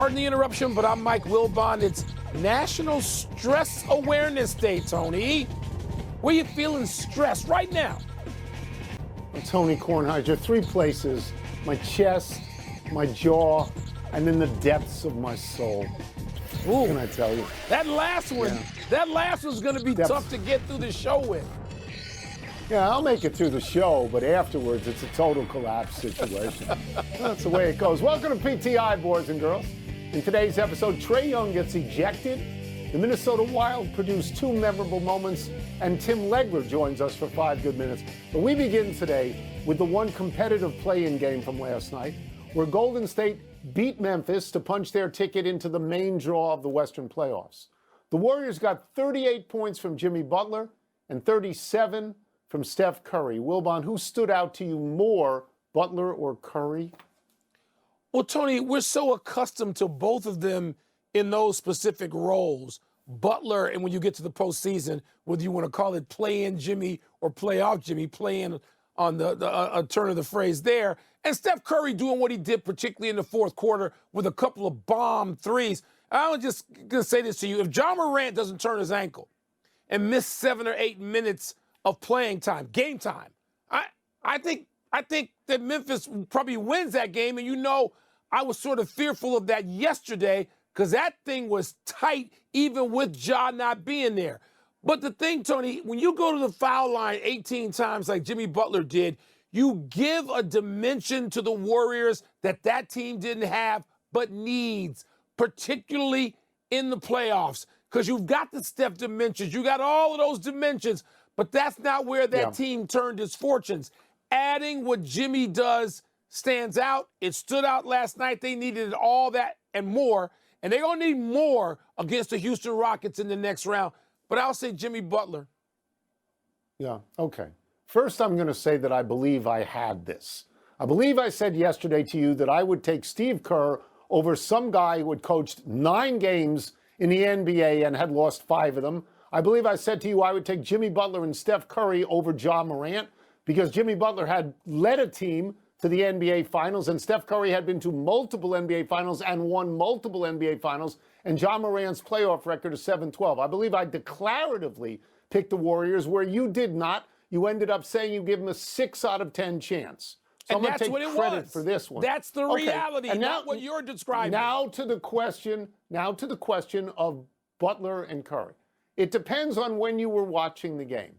Pardon the interruption, but I'm Mike Wilbon. It's National Stress Awareness Day, Tony. Where you feeling stressed right now? I'm Tony Kornheiser. 3 places: my chest, my jaw, and in the depths of my soul. Ooh, what can I tell you? That last one, that last one's going to be tough to get through the show with. Yeah, I'll make it through the show, but afterwards it's a total collapse situation. That's the way it goes. Welcome to PTI, boys and girls. In today's episode, Trae Young gets ejected, the Minnesota Wild produce 2 memorable moments, and Tim Legler joins us for 5 good minutes. But we begin today with the one competitive play-in game from last night, where Golden State beat Memphis to punch their ticket into the main draw of the Western playoffs. The Warriors got 38 points from Jimmy Butler and 37 from Steph Curry. Wilbon, who stood out to you more, Butler or Curry? Well, Tony, we're so accustomed to both of them in those specific roles. Butler, and when you get to the postseason, whether you want to call it play-in Jimmy or playoff Jimmy, play-in on the turn of the phrase there, and Steph Curry doing what he did, particularly in the fourth quarter with a couple of bomb threes. I'm just going to say this to you. If Ja Morant doesn't turn his ankle and miss 7 or 8 minutes of playing time, game time, I think that Memphis probably wins that game. And, you know, I was sort of fearful of that yesterday because that thing was tight even with Ja not being there. But the thing, Tony, when you go to the foul line 18 times like Jimmy Butler did, you give a dimension to the Warriors that team didn't have but needs, particularly in the playoffs, because you've got the Steph dimensions. You got all of those dimensions, but that's not where that team turned its fortunes. Adding what Jimmy does stands out. It stood out last night. They needed all that and more, and they're going to need more against the Houston Rockets in the next round. But I'll say Jimmy Butler. Yeah, okay. First, I'm going to say that I believe I had this. I believe I said yesterday to you that I would take Steve Kerr over some guy who had coached 9 games in the NBA and had lost 5 of them. I believe I said to you I would take Jimmy Butler and Steph Curry over Ja Morant because Jimmy Butler had led a team to the NBA Finals, and Steph Curry had been to multiple NBA Finals and won multiple NBA Finals, and Ja Morant's playoff record is 7-12. I believe I declaratively picked the Warriors where you did not. You ended up saying you give them a 6 out of 10 chance. So I'm going to take credit for this one. That's the reality, and not what you're describing. Now to the question of Butler and Curry. It depends on when you were watching the game.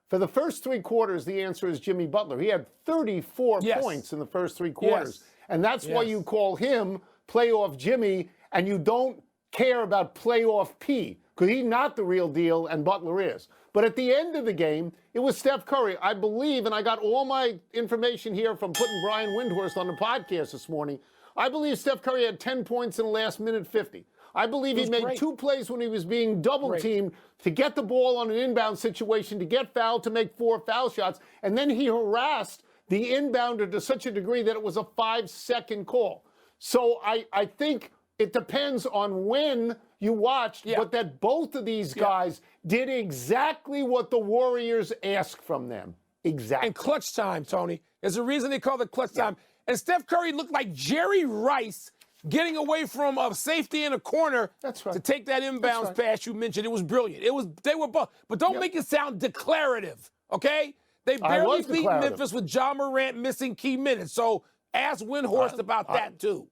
For the first 3 quarters, the answer is Jimmy Butler. He had 34 points in the first 3 quarters. And that's why you call him playoff Jimmy, and you don't care about playoff P, because he's not the real deal and Butler is. But at the end of the game, it was Steph Curry. I believe, and I got all my information here from putting Brian Windhorst on the podcast this morning, I believe Steph Curry had 10 points in the last minute 50. I believe he made 2 plays when he was being double-teamed to get the ball on an inbound situation, to get fouled, to make 4 foul shots, and then he harassed the inbounder to such a degree that it was a 5-second call. So I think it depends on when you watched, but that both of these guys did exactly what the Warriors asked from them. Exactly. And clutch time, Tony. There's a reason they call it clutch time. And Steph Curry looked like Jerry Rice getting away from a safety in a corner to take that inbounds pass you mentioned. It was brilliant. They were both. But don't make it sound declarative, okay? They barely beat Memphis with Ja Morant missing key minutes. So ask Windhorst about that, too.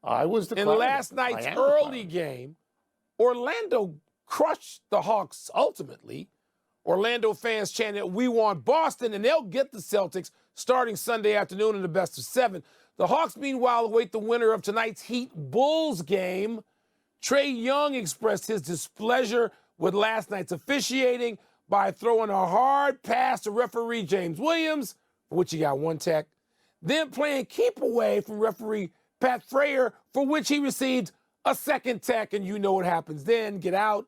I was declarative. In last night's early game, Orlando crushed the Hawks ultimately. Orlando fans chanted, "We want Boston," and they'll get the Celtics starting Sunday afternoon in the best of 7. The Hawks, meanwhile, await the winner of tonight's Heat-Bulls game. Trae Young expressed his displeasure with last night's officiating by throwing a hard pass to referee James Williams, for which he got 1 tech, then playing keep away from referee Pat Frayer, for which he received a 2nd tech, and you know what happens then. Get out.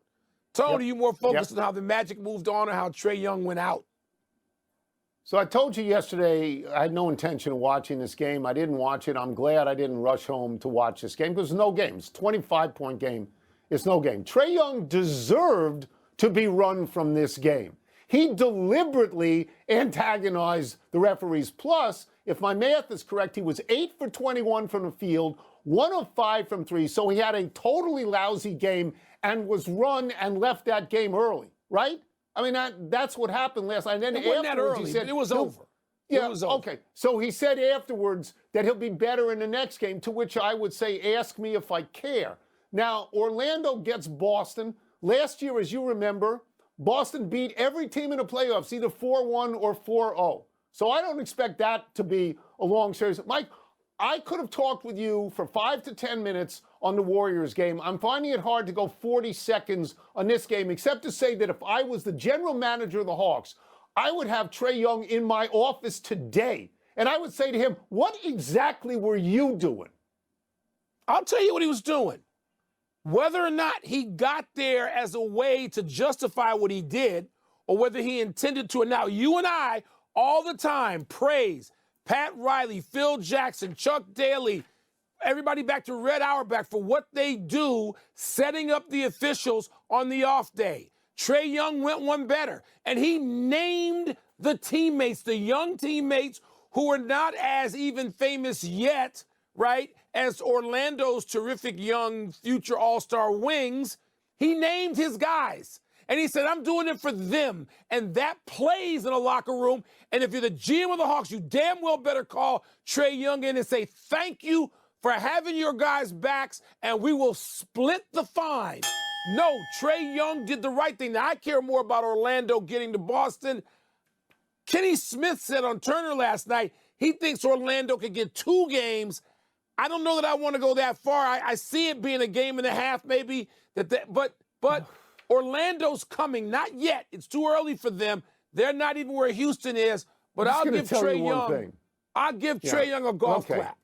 Tony, you more focused on how the Magic moved on or how Trae Young went out? So I told you yesterday I had no intention of watching this game. I didn't watch it. I'm glad I didn't rush home to watch this game because there's no game. It's a 25-point game. It's no game. Trae Young deserved to be run from this game. He deliberately antagonized the referees. Plus, if my math is correct, he was 8 for 21 from the field, 1 of 5 from 3. So he had a totally lousy game and was run and left that game early, right? I mean, that's what happened last night. And then it wasn't that early. He said it was over. Yeah, it was over. Okay. So he said afterwards that he'll be better in the next game, to which I would say, ask me if I care. Now, Orlando gets Boston. Last year, as you remember, Boston beat every team in the playoffs, either 4-1 or 4-0. So I don't expect that to be a long series. Mike, I could have talked with you for 5 to 10 minutes on the Warriors game. I'm finding it hard to go 40 seconds on this game, except to say that if I was the general manager of the Hawks, I would have Trae Young in my office today. And I would say to him, what exactly were you doing? I'll tell you what he was doing. Whether or not he got there as a way to justify what he did, or whether he intended to. And now you and I, all the time, praise Pat Riley, Phil Jackson, Chuck Daly, everybody back to Red Auerbach for what they do setting up the officials on the off day. Trae Young went one better, and he named the teammates, the young teammates who are not as even famous yet, right, as Orlando's terrific young future all-star wings. He named his guys. And he said, I'm doing it for them. And that plays in a locker room. And if you're the GM of the Hawks, you damn well better call Trae Young in and say, thank you for having your guys' backs, and we will split the fine. No, Trae Young did the right thing. Now, I care more about Orlando getting to Boston. Kenny Smith said on Turner last night, he thinks Orlando could get 2 games. I don't know that I want to go that far. I see it being a game and a half, maybe. But Orlando's coming. Not yet. It's too early for them. They're not even where Houston is. But I'll give Trae Young. I'll give Trae Young a golf clap.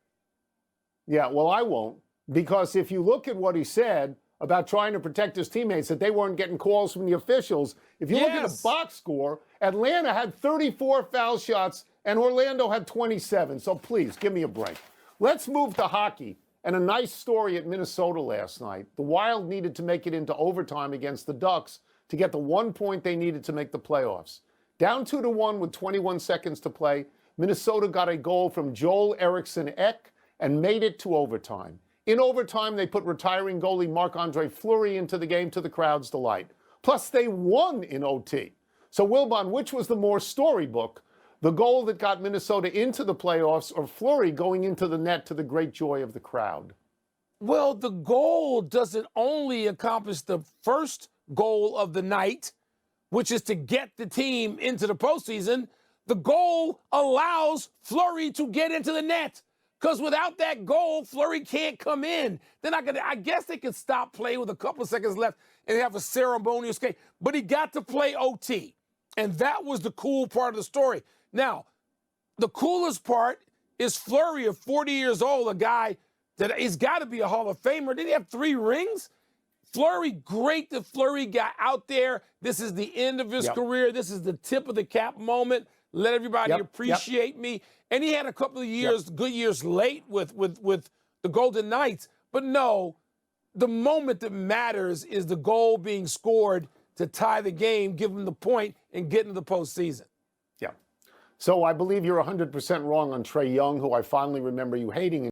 Yeah, well, I won't, because if you look at what he said about trying to protect his teammates, that they weren't getting calls from the officials. If you look at the box score, Atlanta had 34 foul shots and Orlando had 27. So please, give me a break. Let's move to hockey. And a nice story at Minnesota last night. The Wild needed to make it into overtime against the Ducks to get the 1 point they needed to make the playoffs. Down 2-1 with 21 seconds to play, Minnesota got a goal from Joel Eriksson Ek and made it to overtime. In overtime, they put retiring goalie Marc-Andre Fleury into the game to the crowd's delight. Plus, they won in OT. So, Wilbon, which was the more storybook? The goal that got Minnesota into the playoffs, or Fleury going into the net to the great joy of the crowd? Well, the goal doesn't only accomplish the first goal of the night, which is to get the team into the postseason. The goal allows Fleury to get into the net. Because without that goal, Fleury can't come in. They're not gonna. I guess they could stop play with a couple of seconds left and have a ceremonial skate. But he got to play OT. And that was the cool part of the story. Now, the coolest part is Fleury, of 40 years old, a guy that he's got to be a Hall of Famer. Did he have 3 rings? Fleury, great that Fleury got out there. This is the end of his career. This is the tip of the cap moment. Let everybody appreciate me. And he had a couple of years, good years late with the Golden Knights. But no, the moment that matters is the goal being scored to tie the game, give him the point, and get into the postseason. Yeah. So I believe you're 100% wrong on Trae Young, who I fondly remember you hating.